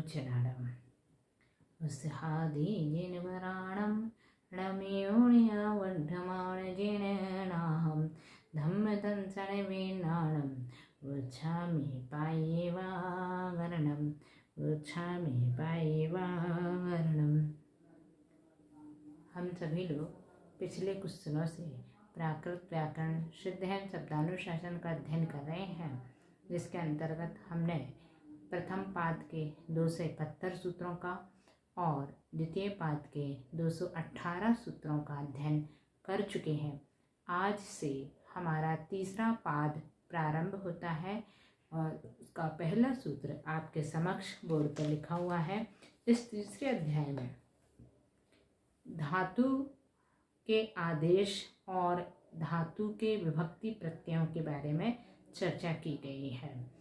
भुजनडम् उस्हादीजिनवराणं णमेयोणियावड्ढमाणजिनेनाहं धम्मतंसणवेनाणं वृच्छामि पायेवागरणं वृच्छामि पायेवागरणं। हम सभी लोग पिछले कुछ दिनों से प्राकृत व्याकरण शुद्धहैन शब्दानुशासन का अध्ययन कर रहे हैं, जिसके अंतर्गत हमने प्रथम पाद के 271 सूत्रों का और द्वितीय पाद के 218 सूत्रों का अध्ययन कर चुके हैं। आज से हमारा तीसरा पाद प्रारंभ होता है और उसका पहला सूत्र आपके समक्ष बोर्ड पर लिखा हुआ है। इस तीसरे अध्याय में धातु के आदेश और धातु के विभक्ति प्रत्ययों के बारे में चर्चा की गई है।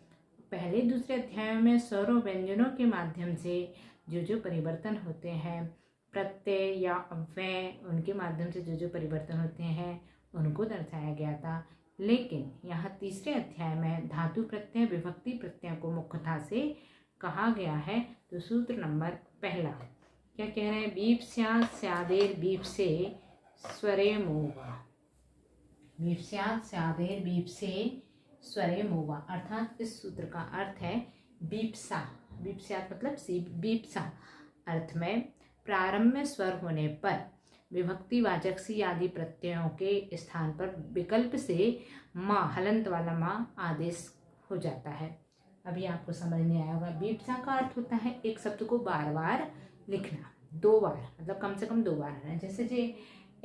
पहले दूसरे अध्याय में स्वर और व्यंजनों के माध्यम से जो परिवर्तन होते हैं, प्रत्यय या अव्यय उनके माध्यम से जो परिवर्तन होते हैं उनको दर्शाया गया था। लेकिन यहाँ तीसरे अध्याय में धातु प्रत्यय विभक्ति प्रत्ययों को मुख्यता से कहा गया है। तो सूत्र नंबर पहला क्या कह रहे हैं? बीप स्यात् स्यादेर बीप से स्वरे मोवा। बीप स्यात् स्यादेर बीप से स्वरे मोवा, अर्थात इस सूत्र का अर्थ है बीपसा। बीप स्यात् मतलब बीपसा अर्थ में प्रारंभ में स्वर होने पर विभक्तिवाचक सी आदि प्रत्ययों के स्थान पर विकल्प से माँ, हलंत वाला माँ आदेश हो जाता है। अभी आपको समझ नहीं आया होगा। बीपसा का अर्थ होता है एक शब्द को बार बार लिखना, 2 बार, मतलब कम से कम 2 बार है। जैसे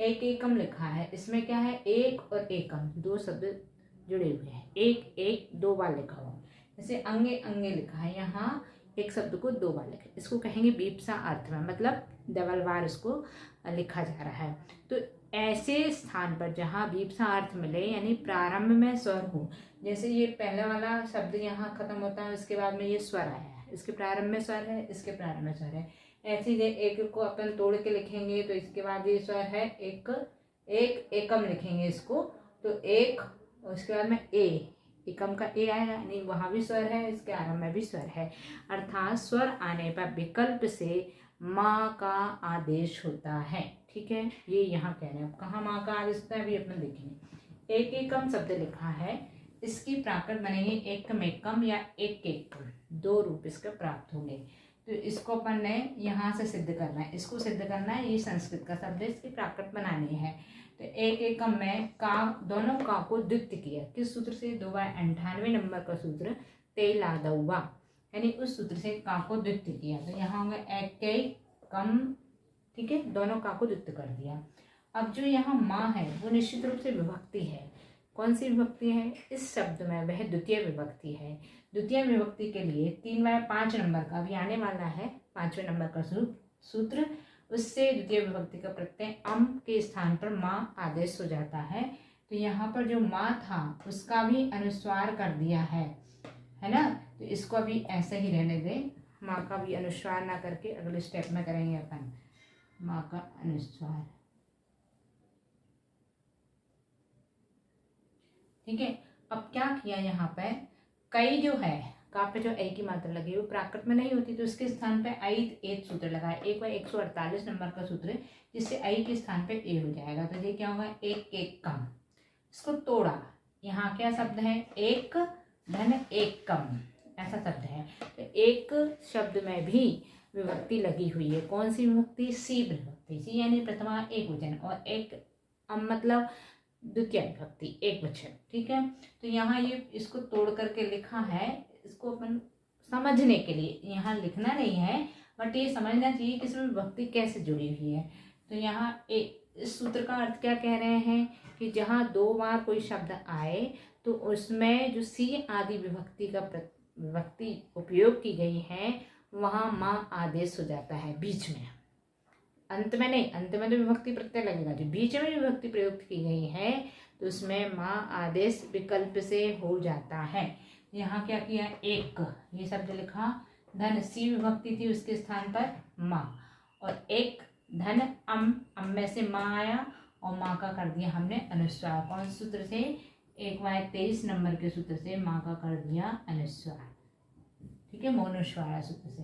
एक एकम लिखा है, इसमें क्या है? एक और एकम 2 शब्द जुड़े हुए हैं, एक 2 बार लिखा हुआ। जैसे अंगे अंगे लिखा है, यहाँ एक शब्द को 2 बार लिखे, इसको कहेंगे बीपसा अर्थ में, मतलब डबल बार इसको लिखा जा रहा है। तो ऐसे स्थान पर जहाँ बीपसा अर्थ मिले, यानी प्रारंभ में स्वर हो, जैसे ये पहले वाला शब्द यहाँ खत्म होता है, उसके बाद में ये स्वर आया है, इसके प्रारंभ में स्वर है, इसके प्रारंभ में स्वर है। ऐसे ही एक को अपन तोड़ के लिखेंगे तो इसके बाद ये स्वर है, एक एकम लिखेंगे इसको, तो एक, उसके बाद में एकम का ए आएगा, यानी वहाँ भी स्वर है, इसके आरंभ में भी स्वर है। अर्थात स्वर आने पर विकल्प से माँ का आदेश होता है। ठीक है, ये यहाँ कह रहे हैं। कहाँ माँ का आदेश होता है अभी अपन देखेंगे। एक एकम शब्द लिखा है, इसकी प्राकृत बनेगी एकम या एक 2 रूप इसके प्राप्त होंगे। तो इसको अपन ने यहाँ से सिद्ध करना है, इसको सिद्ध करना है। ये संस्कृत का शब्द है, इसकी प्राकृत बनानी है। तो एक एकम में का, दोनों का को द्वित्व किया, किस सूत्र से? 2/98 नंबर का सूत्र तेलादौवा, यानी उस सूत्र से का को द्वित्व किया। तो यहाँ होगा एक कम, ठीक है, दोनों का को द्वित्व कर दिया। अब जो यहाँ माँ है वो निश्चित रूप से विभक्ति है। कौन सी विभक्ति है? इस शब्द में वह द्वितीय विभक्ति है। द्वितीय विभक्ति के लिए 3/5 नंबर का अभी आने वाला है, 5वें नंबर का सूत्र, उससे द्वितीय विभक्ति का प्रत्यय अम के स्थान पर माँ आदेश हो जाता है। तो यहाँ पर जो माँ था उसका भी अनुस्वार कर दिया है ना। तो इसको अभी ऐसे ही रहने दें, माँ का भी अनुस्वार ना करके अगले स्टेप में करेंगे अपन माँ का अनुस्वार। ठीक है, अब क्या किया यहाँ पे? कई जो है, का पे जो ए की मात्रा लगी वो प्राकृत में नहीं होती, तो उसके स्थान पे एक सूत्र लगाए। 1/148 नंबर का सूत्र है, जिससे आई के स्थान पे ए हो जाएगा। तो ये क्या होगा? एक कम। इसको तोड़ा, यहाँ क्या शब्द है? एक धन एक कम, ऐसा शब्द है। तो एक शब्द में भी विभक्ति लगी हुई है। कौन सी विभक्ति? सी विभक्ति। सी यानी प्रथमा एक वचन, और एक अम मतलब द्वितीय विभक्ति एक वचन। ठीक है, तो यहाँ ये इसको तोड़ करके लिखा है, इसको अपन समझने के लिए, यहाँ लिखना नहीं है बट ये समझना चाहिए कि इसमें विभक्ति कैसे जुड़ी हुई है। तो यहाँ इस सूत्र का अर्थ क्या कह रहे हैं कि जहाँ 2 बार कोई शब्द आए तो उसमें जो सी आदि विभक्ति का विभक्ति उपयोग की गई है, वहाँ माँ आदेश हो जाता है बीच में, अंत में नहीं। अंत में तो विभक्ति प्रत्यय लगेगा, जो बीच में विभक्ति प्रयुक्त की गई है तो उसमें माँ आदेश विकल्प से हो जाता है। यहाँ क्या किया? एक, ये शब्द लिखा, धन सी विभक्ति थी, उसके स्थान पर माँ, और एक धन अम में से माँ आया और माँ का कर दिया हमने अनुस्वार। कौन सूत्र से? 1/23 नंबर के सूत्र से माँ का कर दिया अनुस्वार। ठीक है, मौनुस्वार सूत्र से।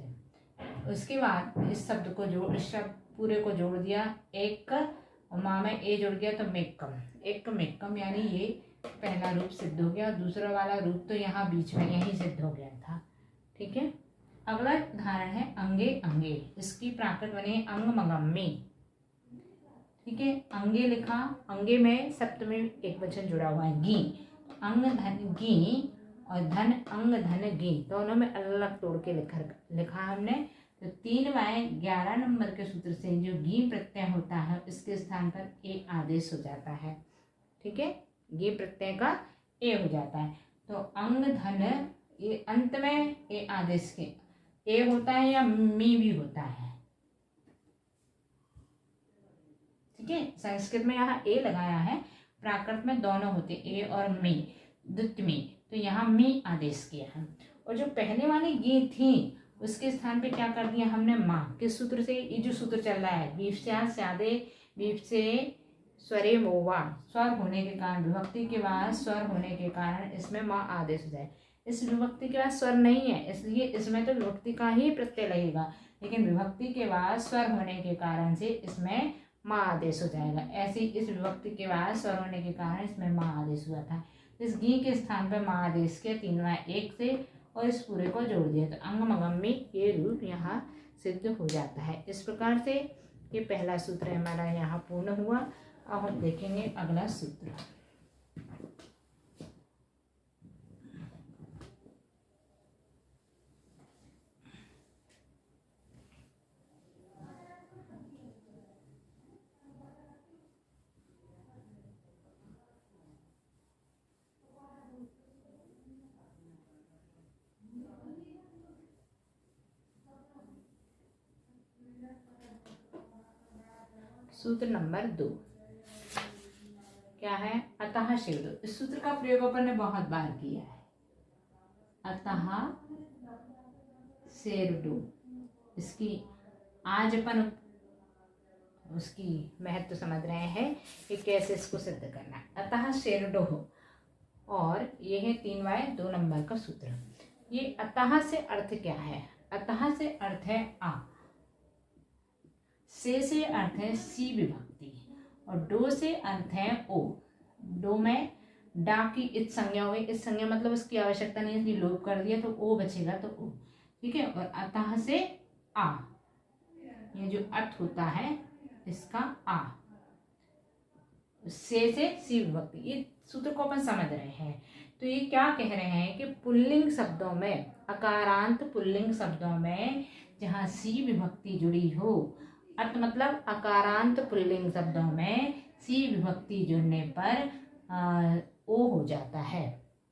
उसके बाद इस शब्द को इस शब्द पूरे को जोड़ दिया, एक और माँ में ए जुड़ गया तो मेक्कम, एक मेक्कम, यानी ये पहला रूप सिद्ध हो गया। दूसरा वाला रूप तो यहाँ बीच में यही सिद्ध हो गया था। ठीक है, अगला उदाहरण है अंगे अंगे। इसकी प्राकृत बने अंग मगम्मी। ठीक है, अंगे लिखा, अंगे में सप्तमी एक वचन जुड़ा हुआ है गी, अंग धन गी और धन अंग धन गी, दोनों में अलग अलग तोड़ के लिखा हमने। तो 3/11 नंबर के सूत्र से जो गी प्रत्यय होता है इसके स्थान पर ए आदेश हो जाता है। ठीक है, गी प्रत्यय का ए हो जाता है। तो अंग धन, ये अंत में ए आदेश के ए होता है या मी भी होता है। ठीक है, संस्कृत में यहाँ ए लगाया है, प्राकृत में दोनों होते ए और मी, द्वित में, तो यहाँ मी आदेश किया है। और जो पहले वाली गी थी उसके स्थान पे क्या कर दिया हमने माँ। किस सूत्र से, ये जो सूत्र चल रहा है बीफस्या स्यादे बीफ से स्वरे मोवा, स्वर होने के कारण, विभक्ति के बाद स्वर होने के कारण इसमें माँ आदेश हो जाए। इस विभक्ति के बाद स्वर नहीं है इसलिए इसमें तो विभक्ति का ही प्रत्यय लगेगा, लेकिन विभक्ति के बाद स्वर होने के कारण से इसमें माँ आदेश हो जाएगा। ऐसे इस विभक्ति के बाद स्वर होने के कारण इसमें माँ आदेश हुआ था। इस गी के स्थान पर माँ आदेश के 3/1 से और इस पूरे को जोड़ दिया तो अंग मगम्मी ये रूप यहाँ सिद्ध हो जाता है। इस प्रकार से ये पहला सूत्र हमारा यहाँ पूर्ण हुआ। अब हम देखेंगे अगला सूत्र। सूत्र नंबर 2 क्या है, अतः शेरडो। इस सूत्र का प्रयोग अपन ने बहुत बार किया है, अतः शेरडो। इसकी आज अपन उसकी महत्व समझ रहे हैं कि कैसे इसको सिद्ध करना है। अतः शेरडो और ये है 3/2 नंबर का सूत्र। ये अतः से अर्थ क्या है, अतः से अर्थ है आ, से अर्थ है सी विभक्ति और डो से अर्थ है ओ। डो में डा की इत संज्ञा हुई, इत संज्ञा मतलब उसकी आवश्यकता नहीं है इसलिए लोप कर दिया तो ओ बचेगा तो ओ। ठीक है, और अतः से आ, ये जो अर्थ होता है इसका आ, से सी विभक्ति। ये सूत्र को अपन समझ रहे हैं। तो ये क्या कह रहे हैं कि पुल्लिंग शब्दों में, अकारांत पुल्लिंग शब्दों में जहाँ सी विभक्ति जुड़ी हो, अर्थ मतलब अकारांत पुल्लिंग शब्दों में सी विभक्ति जुड़ने पर ओ हो जाता है।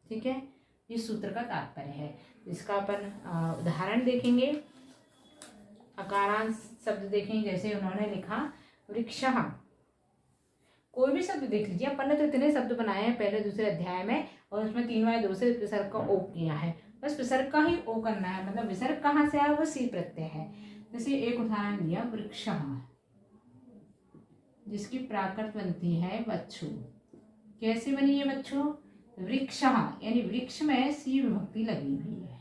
ठीक है, ये सूत्र का तात्पर्य है। इसका अपन उदाहरण देखेंगे। अकारांत शब्द देखेंगे, जैसे उन्होंने लिखा वृक्षः। कोई भी शब्द देख लीजिए, अपन ने तो इतने शब्द बनाए हैं पहले दूसरे अध्याय में और उसमें 3/2 से विसर्ग का ओ किया है। बस विसर्ग का ही ओ करना है, मतलब विसर्ग कहाँ से आया वो सी प्रत्यय है। जैसे एक उदाहरण दिया वृक्षः, जिसकी प्राकृत बनती है बच्चू। कैसे बनी है बच्चू, वृक्षः यानी वृक्ष में सी विभक्ति लगी हुई है।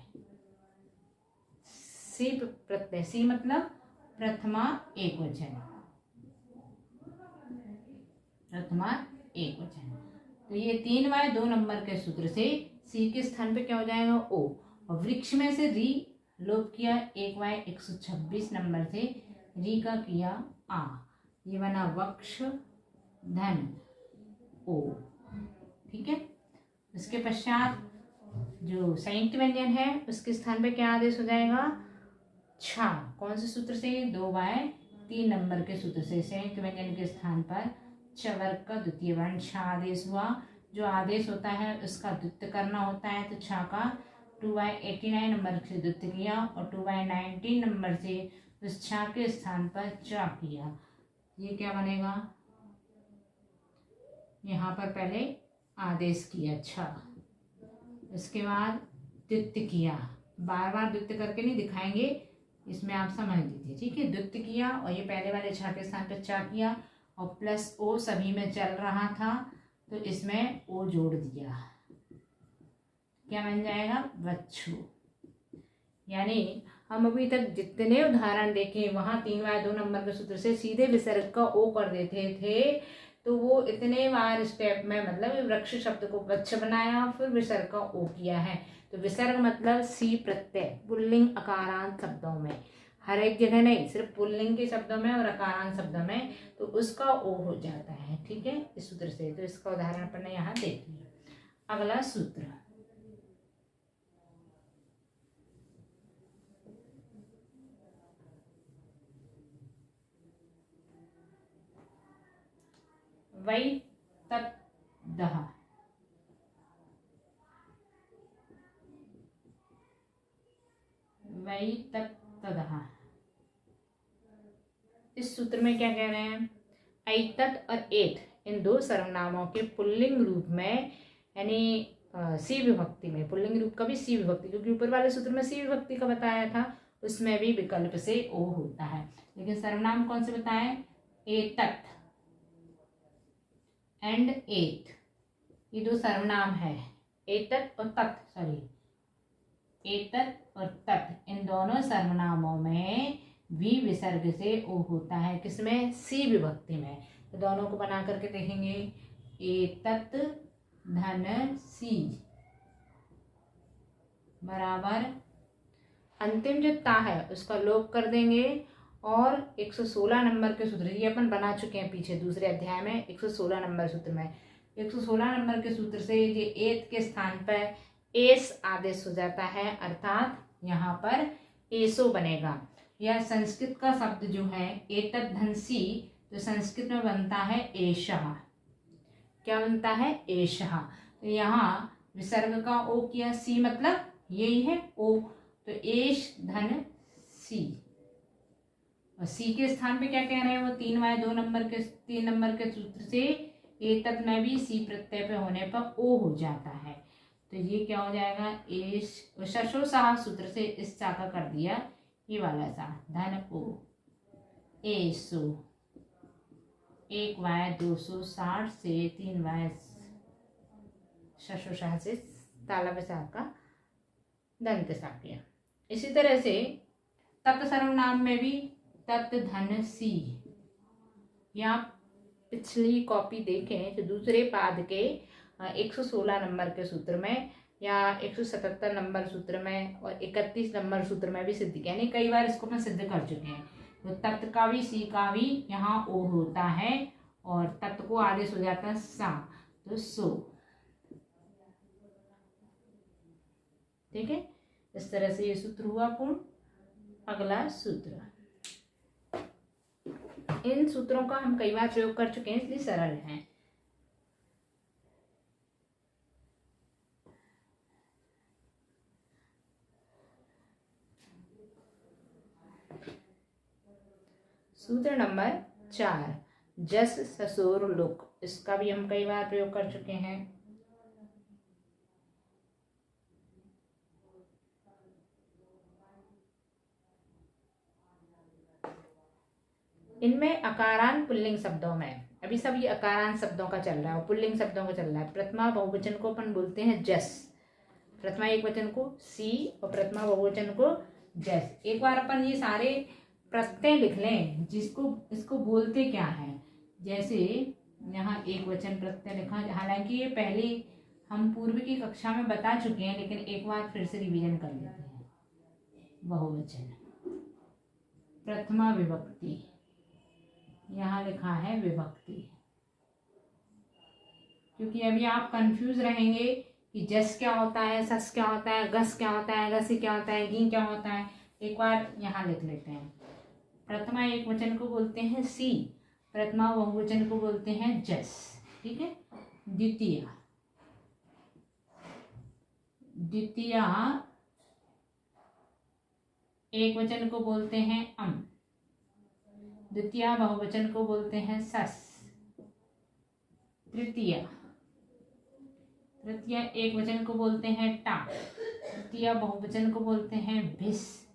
सी प्रत्यय, सी मतलब प्रथमा एकवचन, प्रथमा एकवचन। तो ये 3/2 नंबर के सूत्र से सी के स्थान पे क्या हो जाएगा ओ, और वृक्ष में से री लोप किया, 1/126 नंबर से री का किया आ, ये बना वक्ष धन ओ। ठीक है, इसके पश्चात जो संयुक्त व्यंजन है उसके स्थान पे क्या आदेश हो जाएगा छा। कौन से सूत्र से, 2/3 नंबर के सूत्र से संयुक्त व्यंजन के स्थान पर च वर्ग का द्वितीय वर्ण छा आदेश हुआ। जो आदेश होता है उसका द्वित्व करना होता है, तो छा का 2/89 नंबर से द्वित्व किया और 2/19 नंबर से उस छा के स्थान पर चा किया। ये क्या बनेगा, यहाँ पर पहले आदेश किया छा, इसके बाद द्वित्व किया, बार बार द्वित्व करके नहीं दिखाएंगे, इसमें आप समझ लीजिए। ठीक है, द्वित्व किया और ये पहले वाले छा के स्थान पर चा किया और प्लस ओ सभी में चल रहा था तो इसमें ओ जोड़ दिया, क्या बन जाएगा बच्चू। यानी हम अभी तक जितने उदाहरण देखे वहाँ 3/2 नंबर के सूत्र से सीधे विसर्ग का ओ कर देते थे, तो वो इतने बार स्टेप में मतलब वृक्ष शब्द को वृक्ष बनाया, फिर विसर्ग का ओ किया है। तो विसर्ग मतलब सी प्रत्यय पुल्लिंग अकारांत शब्दों में, हर एक जगह नहीं, सिर्फ पुल्लिंग के शब्दों में और अकारांत शब्दों में, तो उसका ओ हो जाता है। ठीक है, इस सूत्र से। तो इसका उदाहरण अपन ने यहाँ देख लिया। अगला सूत्र, वैततदः। वैततदः, इस सूत्र में क्या कह रहे हैं? ऐतत और एत इन दो सर्वनामों के पुल्लिंग रूप में, यानी सी विभक्ति में, पुल्लिंग रूप का भी सी विभक्ति, क्योंकि ऊपर वाले सूत्र में सी विभक्ति का बताया था, उसमें भी विकल्प से ओ होता है। लेकिन सर्वनाम कौन से बताएं? एतत एंड एत, ये दो सर्वनाम है। एतत और तत्, एतत और तत्, इन दोनों सर्वनामों में वी विसर्ग से ओ होता है। किसमें? सी विभक्ति में। तो दोनों को बना करके देखेंगे। एतत धन सी बराबर, अंतिम जो ता है उसका लोप कर देंगे, और 116 नंबर के सूत्र, ये अपन बना चुके हैं पीछे दूसरे अध्याय में। 116 नंबर सूत्र में, 116 नंबर के सूत्र से ये एत के स्थान पर एस आदेश हो जाता है, अर्थात यहाँ पर एसो बनेगा। यह संस्कृत का शब्द जो है एतत् धन सी, तो संस्कृत में बनता है एषः। क्या बनता है? एषः। तो यहाँ विसर्ग का ओ किया, सी मतलब यही है ओ, तो एष धन सी, और सी के स्थान पे क्या कह रहे हैं वो? 3/2 नंबर के 3 नंबर के सूत्र से एतत् में भी सी प्रत्यय पे होने पर ओ हो जाता है। तो ये क्या हो जाएगा? एष, शशो साह सूत्र से इस सा का कर दिया ये वाला सा, धन ओ, एसो, 1/260 से 3 शशो साह से तालब सा का दंत सा किया। इसी तरह से तत् सर्वनाम में भी तत् धन सी, या पिछली कॉपी देखें तो दूसरे पाद के 116 नंबर के सूत्र में, या 177 नंबर सूत्र में, और 31 नंबर सूत्र में भी सिद्ध किया, यानी कई बार इसको अपन सिद्ध कर चुके हैं। तो तत् का भी सी का भी यहाँ ओ होता है, और तत् को आदेश हो जाता है सा, तो सो। ठीक है, इस तरह से ये सूत्र हुआ पूर्ण। अगला सूत्र, इन सूत्रों का हम कई बार प्रयोग कर चुके हैं इसलिए सरल हैं। सूत्र नंबर 4, जस ससुर लुक, इसका भी हम कई बार प्रयोग कर चुके हैं। इनमें अकारांत पुल्लिंग शब्दों में, अभी सब ये अकारांत शब्दों का चल रहा है और पुल्लिंग शब्दों का चल रहा है। प्रथमा बहुवचन को अपन बोलते हैं जस, प्रथमा एक वचन को सी और प्रथमा बहुवचन को जस। एक बार अपन ये सारे प्रत्यय लिख लें, जिसको इसको बोलते क्या है। जैसे यहाँ एक वचन प्रत्यय लिखा, हालांकि ये पहले हम पूर्व की कक्षा में बता चुके हैं, लेकिन एक बार फिर से रिवीजन कर लेते हैं। बहुवचन, प्रथमा विभक्ति, यहाँ लिखा है विभक्ति, क्योंकि अभी आप कंफ्यूज रहेंगे कि जस क्या होता है, सस क्या होता है, गस क्या होता है, गसी क्या होता है, गी क्या होता है। एक बार यहाँ लिख लेते हैं। प्रथमा एक वचन को बोलते हैं सी, प्रथमा बहुवचन को बोलते हैं जस। ठीक है, द्वितीय, द्वितीय एक वचन को बोलते हैं अम, द्वितीय बहुवचन को बोलते हैं सस। तृतीय, तृतीय एक वचन को बोलते हैं टा, तृतीय बहुवचन को बोलते हैं भिस।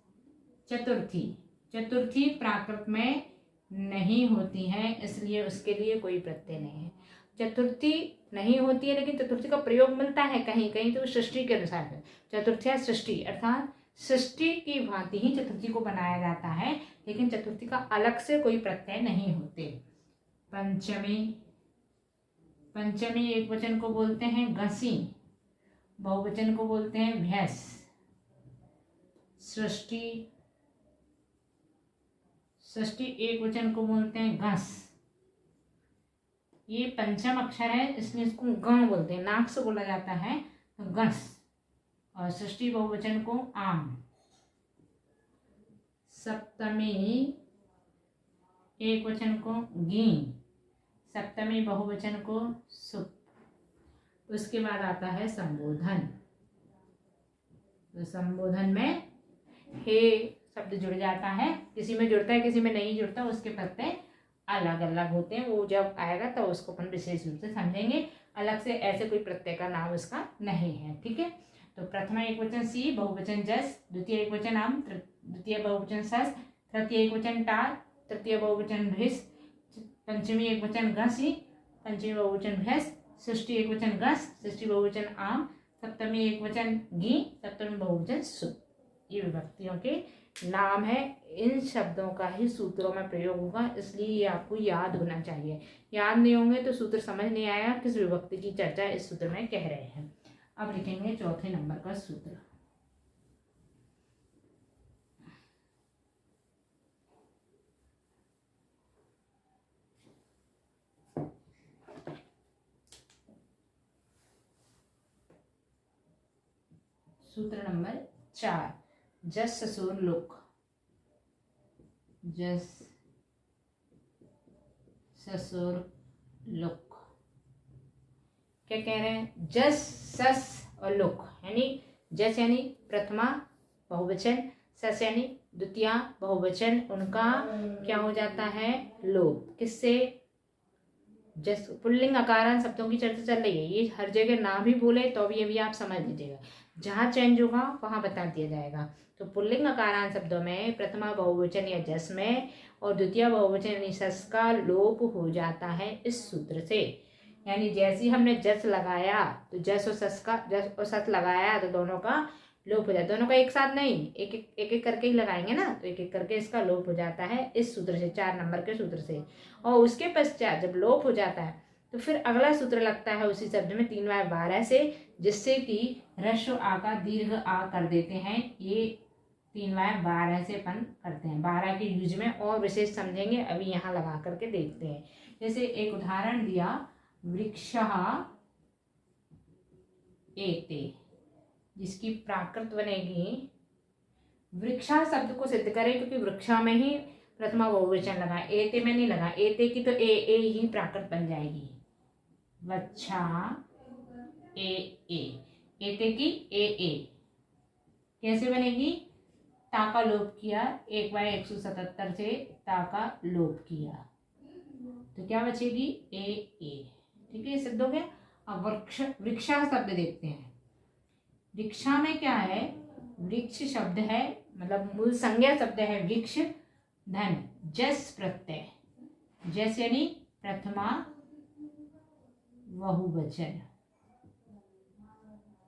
चतुर्थी, चतुर्थी प्राकृत में नहीं होती है, इसलिए उसके लिए कोई प्रत्यय नहीं है। चतुर्थी नहीं होती है, लेकिन चतुर्थी का प्रयोग मिलता है कहीं कहीं, तो सृष्टि के अनुसार है। चतुर्थ्या सृष्टि, अर्थात षष्ठी की भांति ही चतुर्थी को बनाया जाता है, लेकिन चतुर्थी का अलग से कोई प्रत्यय नहीं होते। पंचमी, पंचमी एक वचन को बोलते हैं घसी, बहुवचन को बोलते हैं भैंस। षष्ठी, षष्ठी एक वचन को बोलते हैं घस। ये पंचम अक्षर है, इसलिए इसको ग बोलते हैं, नाक से बोला जाता है तो घस। और षष्ठी बहुवचन को आम। सप्तमी एक वचन को गी, सप्तमी बहुवचन को सुप। उसके बाद आता है संबोधन। तो संबोधन में हे शब्द जुड़ जाता है, किसी में जुड़ता है किसी में नहीं जुड़ता, उसके प्रत्यय अलग अलग होते हैं। वो जब आएगा तो उसको अपन विशेष रूप से समझेंगे। अलग से ऐसे कोई प्रत्यय का नाम उसका नहीं है, ठीक है। तो प्रथमा एक वचन सी, बहुवचन जस, द्वितीय एक वचन आम, द्वितीय बहुवचन सस, तृतीय एक वचन टार, तृतीय बहुवचन भृष, पंचमी एक वचन घसी, पंचमी बहुवचन भैंस, षष्ठी एक वचन घस, षष्ठी बहुवचन आम, सप्तमी एक वचन घी, सप्तमी बहुवचन सुप। ये विभक्तियों के नाम है। इन शब्दों का ही सूत्रों में प्रयोग होगा, इसलिए ये आपको याद होना चाहिए। याद नहीं होंगे तो सूत्र समझ नहीं आएगा किस विभक्ति की चर्चा इस सूत्र में कह रहे हैं। अब लिखेंगे चौथे नंबर का सूत्र। सूत्र नंबर 4, जस ससुर लुक। जस ससुर लुक क्या कह रहे हैं? जस सस और लुक यानी जस यानी प्रथमा बहुवचन, सस यानी द्वितीया बहुवचन, उनका क्या हो जाता है? लोप। किससे? जस पुल्लिंग अकारांत शब्दों की चर्चा चल रही है, ये हर जगह ना भी बोले तो भी ये भी आप समझ लीजिएगा, जहाँ चेंज होगा वहाँ बता दिया जाएगा। तो पुल्लिंग अकारांत शब्दों में प्रथमा बहुवचन या जस में और द्वितीय बहुवचन यानी सस का लोप हो जाता है इस सूत्र से। यानी जैसे ही हमने जस लगाया तो जस और सस का, जस और सस लगाया तो दोनों का लोप हो जाता है। दोनों का एक साथ नहीं, एक एक करके ही लगाएंगे ना, तो एक एक करके इसका लोप हो जाता है इस सूत्र से, 4 नंबर के सूत्र से। और उसके पश्चात जब लोप हो जाता है तो फिर अगला सूत्र लगता है उसी शब्द में 3/12 से, जिससे कि ह्रस्व आ का दीर्घ आ कर देते हैं। ये 3/12 से अपन करते हैं 12 के यूज में, और विशेष समझेंगे अभी यहाँ लगा करके देखते हैं। जैसे एक उदाहरण दिया, वृक्षः एते, जिसकी प्राकृत बनेगी वृक्षा शब्द को सिद्ध करें, क्योंकि वृक्षा में ही प्रथमा बहुवचन लगा, एते में नहीं लगा। एते की तो ए ही प्राकृत बन जाएगी। वच्छा ए, एते की ए कैसे बनेगी? ता का लोप किया, 1/177 से ता का लोप किया तो क्या बचेगी? ए। ठीक है, सिद्ध हो गया। अब वृक्षा शब्द देखते हैं। वृक्षा में क्या है? वृक्ष शब्द है, मतलब मूल संज्ञा शब्द है वृक्ष, धन जस प्रत्यय, जस यानी प्रथमा बहुवचन,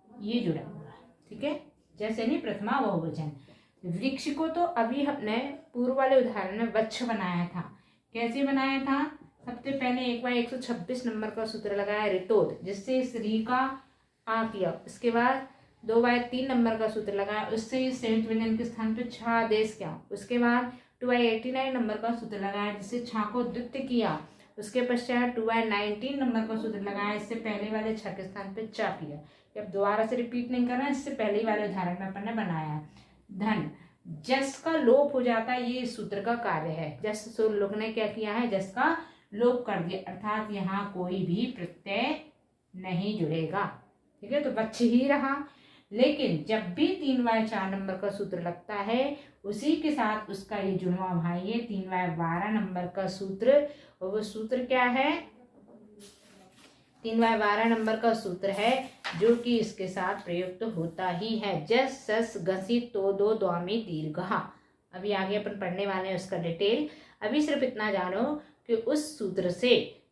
ये जुड़ा हुआ। ठीक है, जस यानी प्रथमा बहुवचन। वृक्ष को तो अभी हमने पूर्व वाले उदाहरण में वृक्ष बनाया था। कैसे बनाया था? सबसे पहले 1/126 नंबर का सूत्र लगाया ऋतोद, जिससे इस री का आ किया। उसके बाद 2/3 नंबर का सूत्र लगाया, उससे इस संयुक्त व्यंजन के स्थान पे छा आदेश किया। उसके बाद 2/89 नंबर का सूत्र लगाया, जिससे छा को द्वित्व किया। उसके पश्चात 2/19 नंबर का सूत्र लगाया, इससे पहले वाले छ के स्थान पे चा किया। अब दोबारा से रिपीट नहीं करना, इससे पहले ही वाले उदाहरण में अपन ने बनाया। धन जस का लोप हो जाता है, ये इस सूत्र का कार्य है। जस सो लोग ने क्या किया है? जस का लोप कर दिया, अर्थात यहाँ कोई भी प्रत्यय नहीं जुड़ेगा। ठीक है, तो वृक्ष ही रहा। लेकिन जब भी 3/4 नंबर का सूत्र लगता है, उसी के साथ उसका ये जुड़वा भाई है 3/12 नंबर का सूत्र। और वो सूत्र क्या है? 3/12 नंबर का सूत्र है, जो कि इसके साथ प्रयुक्त होता ही है। जस सस घसी तो दो द्वामी दीर्घा। अभी आगे अपन पढ़ने वाले हैं उसका डिटेल। अभी सिर्फ इतना जानो कि उस सूत्र से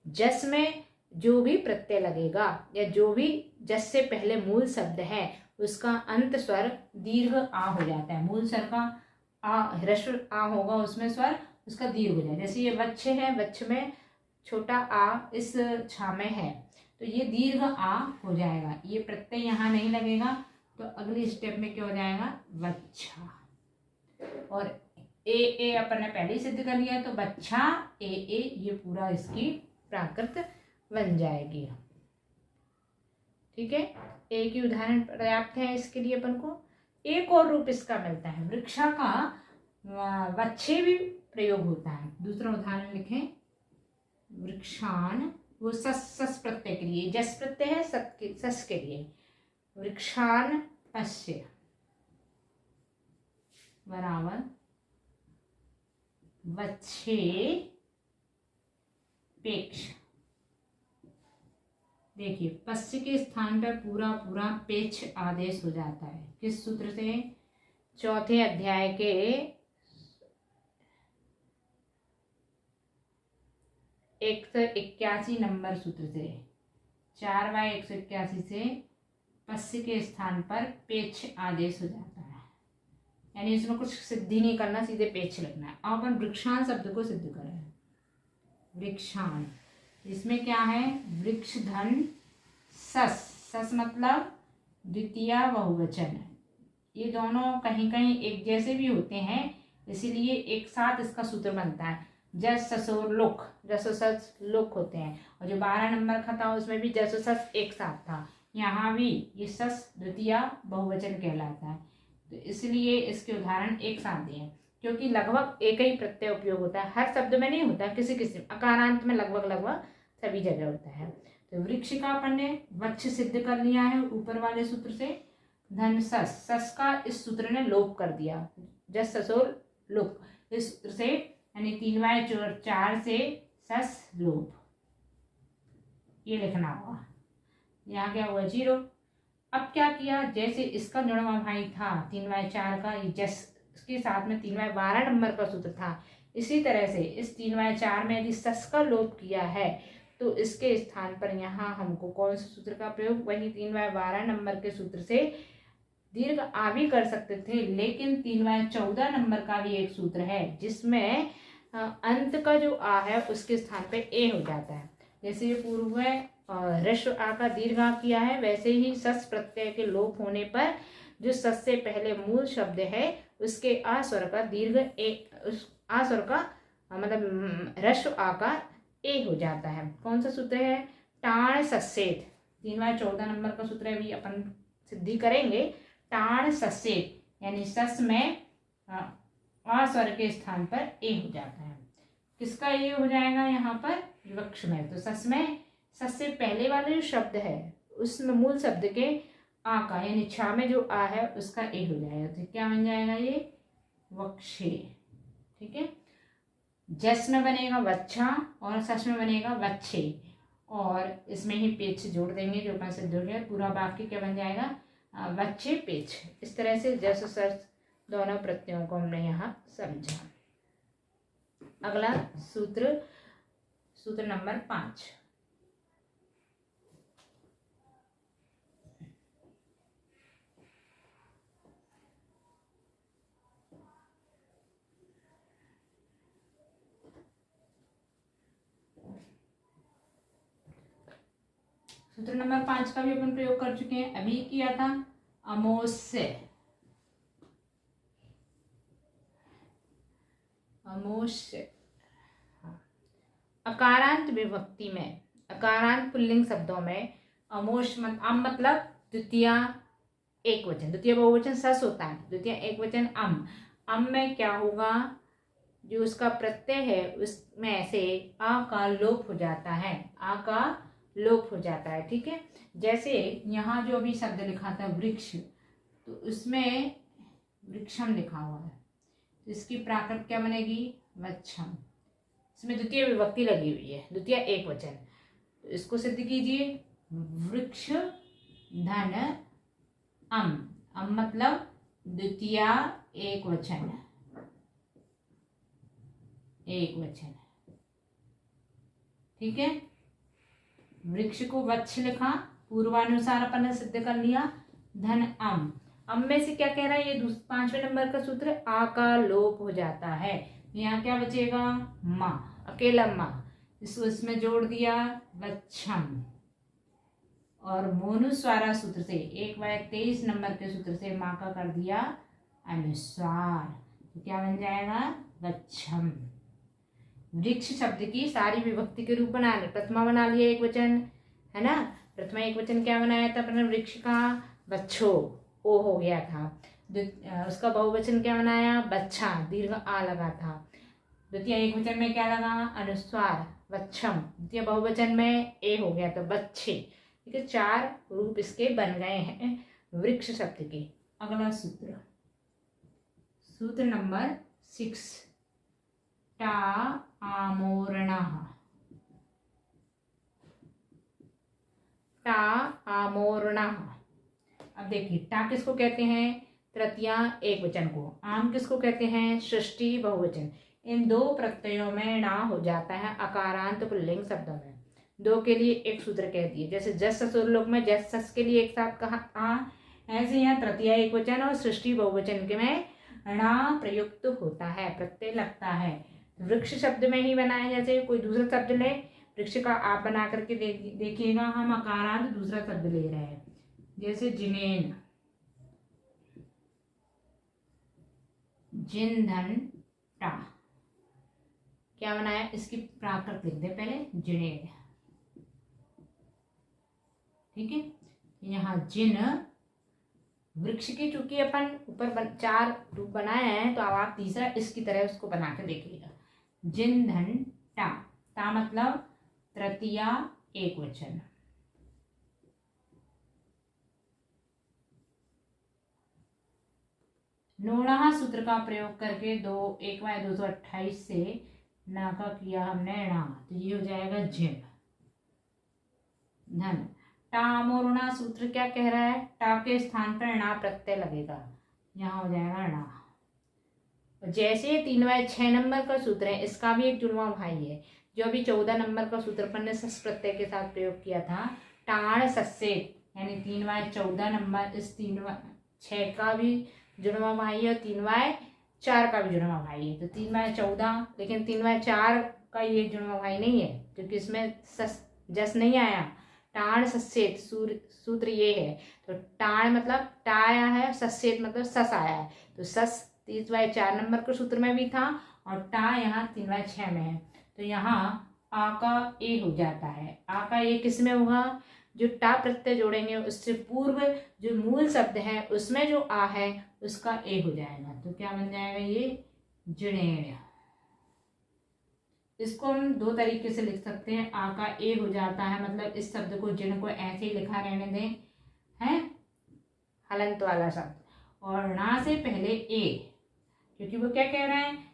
जस में जो भी प्रत्यय लगेगा या जो भी जस से पहले मूल शब्द है, उसका अंत स्वर दीर्घ आ हो जाता है। मूल स्वर का आ, ह्रस्व आ होगा, उसमें स्वर उसका दीर्घ हो जाए। जैसे ये वच्छ है, वच्छ में छोटा आ इस छा में है, तो ये दीर्घ आ हो जाएगा। ये प्रत्यय यहाँ नहीं लगेगा, तो अगली स्टेप में क्या हो जाएगा, वच्छा। और ए अपन ने पहले ही सिद्ध कर लिया है, तो बच्छा ए ये पूरा इसकी प्राकृत बन जाएगी। ठीक है, ए की उदाहरण पर्याप्त है इसके लिए। अपन को एक और रूप इसका मिलता है, वृक्षा का वच्छे भी प्रयोग होता है। दूसरा उदाहरण लिखें, वृक्षान, वो सस प्रत्यय के लिए, जस प्रत्यय है सस के लिए। वृक्षान पश्य बराबर वच्छे पेक्ष। देखिए पश्य के स्थान पर पूरा पूरा पेक्ष आदेश हो जाता है। किस सूत्र से, चौथे अध्याय के 181 नंबर सूत्र से, 4/181 से पश्य के स्थान पर पेक्ष आदेश हो जाता है। यानी इसमें कुछ सिद्धि नहीं करना, सीधे पेक्ष लगना है। अब अपन वृक्षान शब्द को सिद्ध करें। वृक्षान, इसमें क्या है, वृक्ष धन सस, सस मतलब द्वितीय बहुवचन। ये दोनों कहीं कहीं एक जैसे भी होते हैं, इसीलिए एक साथ इसका सूत्र बनता है। जस ससोर लुक, जस सस लुक होते हैं। और जो 12 नंबर का था उसमें भी जस सस एक साथ था, यहाँ भी ये सस द्वितीय बहुवचन कहलाता है। तो इसलिए इसके उदाहरण एक साथ दिए, क्योंकि लगभग एक ही प्रत्यय उपयोग होता है, हर शब्द में नहीं होता, किसी किसी अकारांत में लगभग सभी जगह होता है। तो वृक्ष का अपन ने वच्छ सिद्ध कर लिया है ऊपर वाले सूत्र से। धन सस, सस का इस सूत्र ने लोप कर दिया, जस ससोर लोप, इस सूत्र से, यानी 3/4 से सस लोप, ये लिखना होगा। यहाँ क्या हुआ, 0। अब क्या किया, जैसे इसका जुड़वा भाई था 3/4 का, जस के साथ में 3/12 नंबर का सूत्र था, इसी तरह से इस 3/4 में यदि सस का लोप किया है, तो इसके स्थान पर यहाँ हमको कौन से सूत्र का प्रयोग, वही 3/12 नंबर के सूत्र से दीर्घ आ भी कर सकते थे, लेकिन 3/14 नंबर का भी एक सूत्र है जिसमें अंत का जो आ है उसके स्थान पे ए हो जाता है। जैसे ये पूर्व में ह्रस्व आ का दीर्घ आ किया है, वैसे ही सस प्रत्यय के लोप होने पर जो सस से पहले मूल शब्द है उसके आ स्वर का दीर्घ ए, उस आ स्वर का मतलब ह्रस्व आ का ए हो जाता है। कौन सा सूत्र है, टाण सस्सेत, 3/14 नंबर का सूत्र है, अभी अपन सिद्धि करेंगे। टाण सस्सेत यानी सस में आ स्वर के स्थान पर ए हो जाता है। किसका ए हो जाएगा यहाँ पर, विवक्ष में। तो सस में, सस से पहले वाला जो शब्द है उसमें मूल शब्द के आ का, यानी छा में जो आ है उसका ए हो जाएगा। तो क्या बन जाएगा ये, वक्षे। ठीक है, जस में बनेगा वच्छा और सस में बनेगा वच्छे, और इसमें ही पेच जोड़ देंगे जो अपन से जुड़ गया, पूरा वाक्य क्या बन जाएगा, वच्छे पेच। इस तरह से जस सस दोनों प्रत्ययों को हमने यहाँ समझा। अगला सूत्र, सूत्र नंबर 5। सूत्र नंबर 5 का भी अपन प्रयोग कर चुके हैं, अभी किया था। अमोस्य, अमोस्य, अकारांत विभक्ति में, अकारांत पुल्लिंग शब्दों में अमोश अम मतलब द्वितीय एक वचन, द्वितीय बहुवचन सस होता है, द्वितीय एक वचन अम में क्या होगा, जो उसका प्रत्यय है उसमें से आ का लोप हो जाता है, आ का लोप हो जाता है। ठीक है, जैसे यहाँ जो अभी शब्द लिखा था वृक्ष, तो उसमें वृक्षम लिखा हुआ है, तो इसकी प्राकृत क्या बनेगी, वच्छम। इसमें द्वितीय विभक्ति लगी हुई है, द्वितीय एक वचन, तो इसको सिद्ध कीजिए। वृक्ष धन अम मतलब द्वितीय एक वचन, एक वचन। ठीक है, वृक्ष को वृक्ष लिखा, पूर्वानुसार अपन ने सिद्ध कर लिया। धन अम। अम में से क्या कह रहा है, ये 5वें नंबर का सूत्र, आ का लोप हो जाता है। यहाँ क्या बचेगा, माँ, अकेला माँ, इसमें जोड़ दिया वच्छम। और मोनुस्वारा सूत्र से 1/23 नंबर के सूत्र से माँ का कर दिया अनुस्वार, तो क्या बन जाएगा, वच्छम। वृक्ष शब्द की सारी विभक्ति के रूप बना ले। प्रथमा बना लिया एक वचन, है ना। प्रथमा एक वचन क्या बनाया था अपने, वृक्ष का, बच्छो, ओ हो गया था। उसका बहुवचन क्या बनाया, बच्छा, दीर्घ आ लगा था। द्वितीय एक वचन में क्या लगा, अनुस्वार, वच्छम। द्वितीय बहुवचन में ए हो गया, तो बच्छे। ठीक है, 4 रूप इसके बन गए हैं वृक्ष शब्द के। अगला सूत्र, सूत्र नंबर 6, टा आमोरणः। टा आमोरणः। अब देखिए, टा किसको कहते हैं, तृतीया एक वचन को। आम किसको कहते हैं, षष्ठी बहुवचन। इन 2 प्रत्ययों में ना हो जाता है अकारांत पुल्लिंग शब्दों में। 2 के लिए एक सूत्र कह दिए, जैसे जस ससुरलोक में जस सस के लिए एक साथ कहा आ, ऐसे यहाँ तृतीया एक वचन और सृष्टि बहुवचन के में णा प्रयुक्त होता है, प्रत्यय लगता है। वृक्ष शब्द में ही बनाए, जैसे कोई दूसरा शब्द ले, वृक्ष का आप बना करके देखिएगा, हम अकारांत दूसरा शब्द ले रहे हैं, जैसे जिनेन, जिन धन टा, क्या बनाया, इसकी प्राकृत लिख दे पहले, जिनेन। ठीक है, यहाँ जिन, वृक्ष की चूंकि अपन ऊपर 4 रूप बनाए हैं, तो अब आप तीसरा इसकी तरह उसको बना के देखिएगा। जिन धन टा, टा मतलब तृतीया एक वचन। नोणः सूत्र का प्रयोग करके 1/228 से ना का किया हमने णा, तो ये हो जाएगा जिन धन। टामोरुणा सूत्र क्या कह रहा है, टा के स्थान पर णा प्रत्यय लगेगा, यहाँ हो जाएगा णा। जैसे 3/6 नंबर का सूत्र है, इसका भी एक जुड़वा भाई है, जो अभी 14 नंबर का सूत्र अपन ने सस प्रत्यय के साथ प्रयोग किया था, टाण सस्सेत, यानी 3/14 नंबर, इस 3/6 का भी जुड़वा भाई है और 3/4 का भी जुड़वा भाई है। तो 3/14, लेकिन 3/4 का ये जुड़वा भाई नहीं है, क्योंकि इसमें सस जस नहीं आया। टाण सस्सेत सूत्र ये है, तो टाण मतलब टा आया है, सस्सेत मतलब सस आया है, तो सस 3/4 नंबर के सूत्र में भी था और टा यहाँ 3/6 में है, तो यहाँ आ का ए हो जाता है। आ का ए किस में होगा, जो टा प्रत्यय जोड़ेंगे उससे पूर्व जो मूल शब्द है उसमें जो आ है उसका ए हो जाएगा, तो क्या बन जाएगा, ये जिणेण। इसको हम 2 तरीके से लिख सकते हैं। आ का ए हो जाता है, मतलब इस शब्द को, जिन को ऐसे ही लिखा रहने दें, है हलंत वाला शब्द, और णा से पहले ए, क्योंकि वो क्या कह रहे हैं,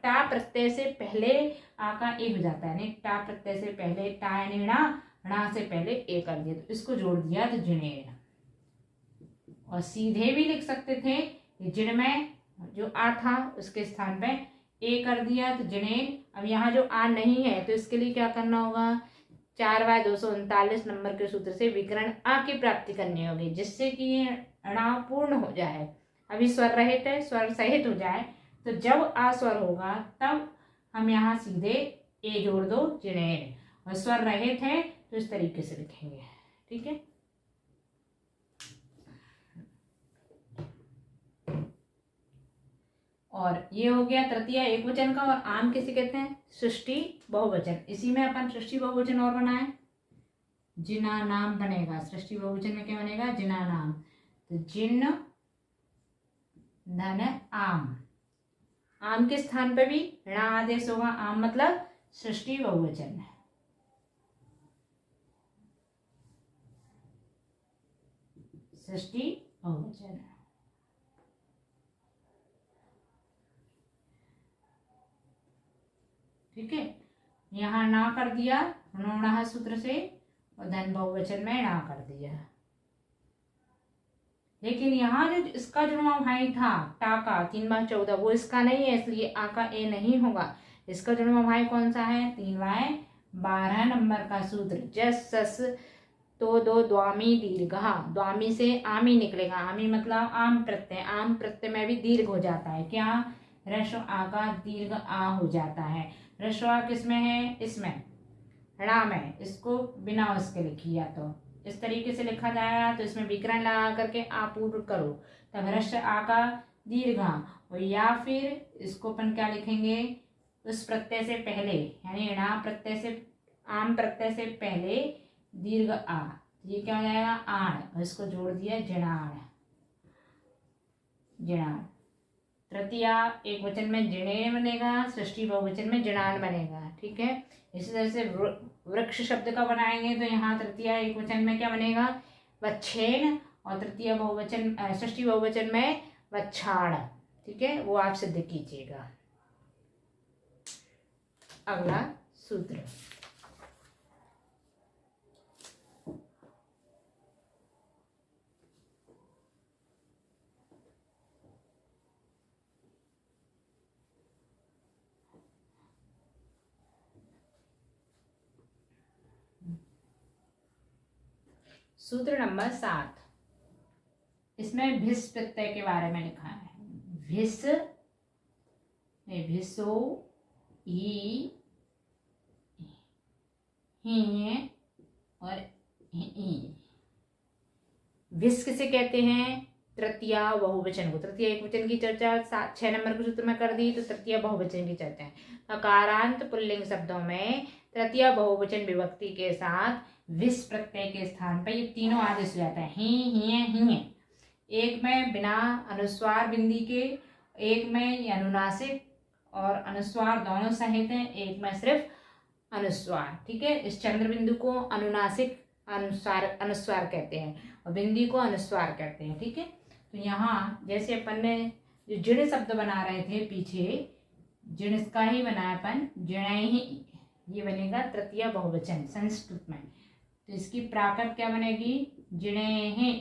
टा प्रत्यय से पहले आ का ए हो जाता है, यानी टा प्रत्यय से पहले टा यानी णा से पहले ए कर दिया, तो इसको जोड़ दिया तो जिणेण। और सीधे भी लिख सकते थे, जिण में जो आ था उसके स्थान पे ए कर दिया तो जिणेण। अब यहाँ जो आ नहीं है, तो इसके लिए क्या करना होगा, 4/239 नंबर के सूत्र से विकर्ण आ की प्राप्ति करनी होगी, जिससे कि ये णा पूर्ण हो जाए। अभी स्वर रहित है, स्वर सहित हो जाए, तो जब आ स्वर होगा तब हम यहाँ सीधे ए जोड़ दो, जिणेण। और स्वर रहित है तो इस तरीके से लिखेंगे, ठीक है। और ये हो गया तृतीया एक वचन का। और आम किसे कहते हैं, सृष्टि बहुवचन। इसी में अपन सृष्टि बहुवचन और बनाए, जिना नाम बनेगा। सृष्टि बहुवचन में क्या बनेगा, जिना नाम, तो जिन धन आम। आम के स्थान पे भी णा आदेश होगा, आम मतलब सृष्टि बहुवचन, सृष्टि बहुवचन। ठीक है, यहाँ ना कर दिया णोणः सूत्र से, और धन बहुवचन में ना कर दिया। लेकिन यहाँ जो इसका जुड़वा भाई था टा का 3/14, वो इसका नहीं है, इसलिए आ का ए नहीं होगा। इसका जुड़वा भाई कौन सा है, 3/12 नंबर का सूत्र जस सस, तो दो द्वामी दीर्घ, द्वामी से आमी निकलेगा, आमी मतलब आम प्रत्यय, आम प्रत्यय में भी दीर्घ हो जाता है, क्या ह्रस्व आ का दीर्घ आ हो जाता है। ह्रस्व आ किसमें है, इसमें ण में, इसको बिना उसके लिखिए, तो इस तरीके से लिखा जाएगा, तो इसमें विकरण लगा करके आप पूर्ण करो, तब ह्रस्व आ का दीर्घ आ, और या फिर इसको अपन क्या लिखेंगे, उस प्रत्यय से पहले यानी णा प्रत्यय से, आम प्रत्यय से पहले दीर्घ आ, ये क्या हो जाएगा आण, और इसको जोड़ दिया जणाण, जणाण। तृतीया एक वचन में जिणे बनेगा, षष्ठी बहुवचन में जणान बनेगा, ठीक है। इसी तरह से वृक्ष शब्द का बनाएंगे तो यहाँ तृतीया एक वचन में क्या बनेगा, वच्छेन, और तृतीय बहुवचन षष्ठी बहुवचन में वच्छाड़, ठीक है, वो आप सिद्ध कीजिएगा। अगला सूत्र, सूत्र नंबर 7, इसमें भिस प्रत्यय के बारे में लिखा है। भिस, भिसो, ही और ही। भिस किसे कहते हैं, तृतीया बहुवचन को। तृतीय एक वचन की चर्चा 6 नंबर के सूत्र में कर दी, तो तृतीय बहुवचन की चर्चा है। अकारांत पुल्लिंग शब्दों में तृतीय बहुवचन विभक्ति के साथ विस प्रत्यय के स्थान पर ये तीनों आदेश हो जाता है, ही। एक में बिना अनुस्वार बिंदी के, एक में ये अनुनासिक और अनुस्वार दोनों सहित हैं, एक में सिर्फ अनुस्वार, ठीक है। इस चंद्र बिंदु को अनुनासिक अनुस्वार कहते हैं और बिंदी को अनुस्वार कहते हैं, ठीक है। तो यहाँ जैसे अपन ने जो जिण शब्द बना रहे थे पीछे, जिण का ही बनाया अपन, जिणहि, ये बनेगा तृतीय बहुवचन संस्कृत में, तो इसकी प्राकृत क्या बनेगी, जिणेहि,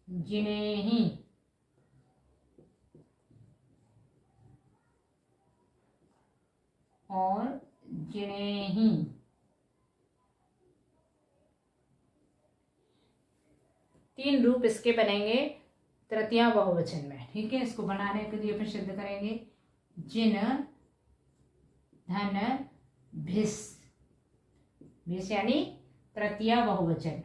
जिणेहि। और जिणेहि, तीन रूप इसके बनेंगे तृतीय बहुवचन में, ठीक है। इसको बनाने के लिए अपन सिद्ध करेंगे, जिन धन भिस, भिस यानी तृतीय बहुवचन।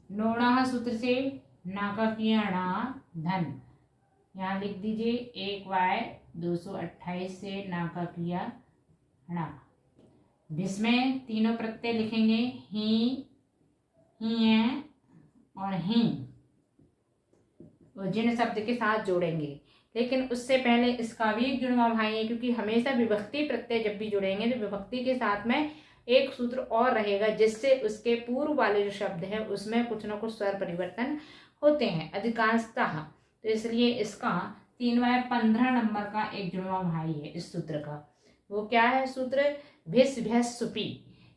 नोणा सूत्र से नाकाकिया णा धन, यहाँ लिख दीजिए 1y 228 से नाकाकिया णा। भिस में तीनों प्रत्यय लिखेंगे, ही, और ही, और जिन शब्द के साथ जोड़ेंगे। लेकिन उससे पहले इसका भी एक जुड़वा भाई है, क्योंकि हमेशा विभक्ति प्रत्यय जब भी जुड़ेंगे तो विभक्ति के साथ में एक सूत्र और रहेगा, जिससे उसके पूर्व वाले जो शब्द है उसमें कुछ ना कुछ स्वर परिवर्तन होते हैं अधिकांशतः। तो इसलिए इसका 3/15 नंबर का एक जुड़वा भाई है इस सूत्र का। वो क्या है सूत्र, भिस भैस सुपी,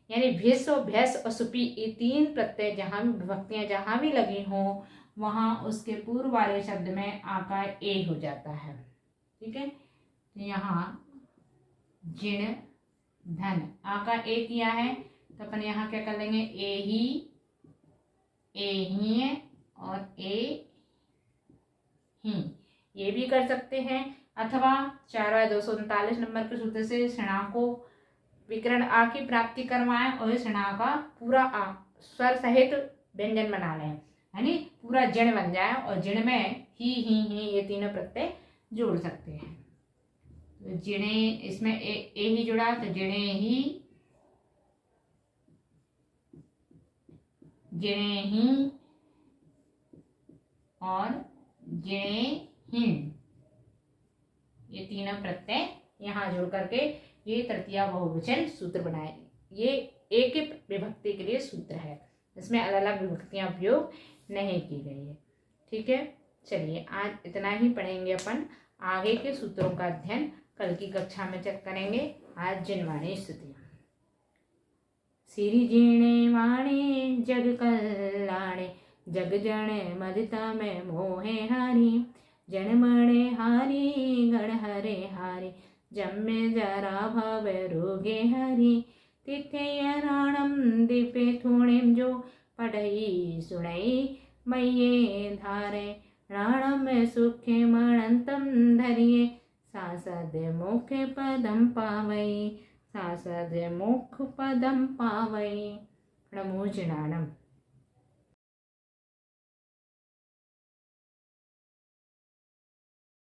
यानी भिस और भैस और सुपी, ये तीन प्रत्यय जहाँ भी विभक्तियां जहाँ भी लगी हों वहाँ उसके पूर्व वाले शब्द में आकार ए हो जाता है, ठीक है। तो यहाँ जिण धन आकार ए किया है, तो अपन यहाँ क्या कर लेंगे, ए ही और ए ही, ये भी कर सकते हैं। अथवा 4/239 नंबर के सूत्र से षणा को विकरण आ की प्राप्ति करवाएं और षणा का पूरा आ स्वर सहित व्यंजन बना लें, यानी पूरा जड़ बन जाए, और जड़ में ही ये तीनों प्रत्यय जोड़ सकते हैं। तो जिणे, इसमें ए ही जुड़ा, तो जिणे ही, जिणे ही और जिणे हिन, ये तीनों प्रत्यय यहाँ जोड़ करके ये तृतीया बहुवचन सूत्र बनाए। ये एक विभक्ति के लिए सूत्र है, इसमें अलग अलग विभक्तियां उपयोग नहीं की गई है, ठीक है। चलिए आज इतना ही पढ़ेंगे अपन, आगे के सूत्रों का अध्ययन कल की कक्षा में चेक करेंगे। आज जिनवाणी स्तुति। सिरि जिणे वाणे जग कल्याणे, जग जन मदिता में मोहे हानि, जनमणे हारी गण हरे हारी जम्मे जरा भव रोगे हरि तिथ्य राणम दिपे थोणेम जो पढ़ई सुनई मये धारे राणम सुखे मणंतम धरिये सासद मुख पदम पावई सासद मुख पदम पावई प्रमोजनानम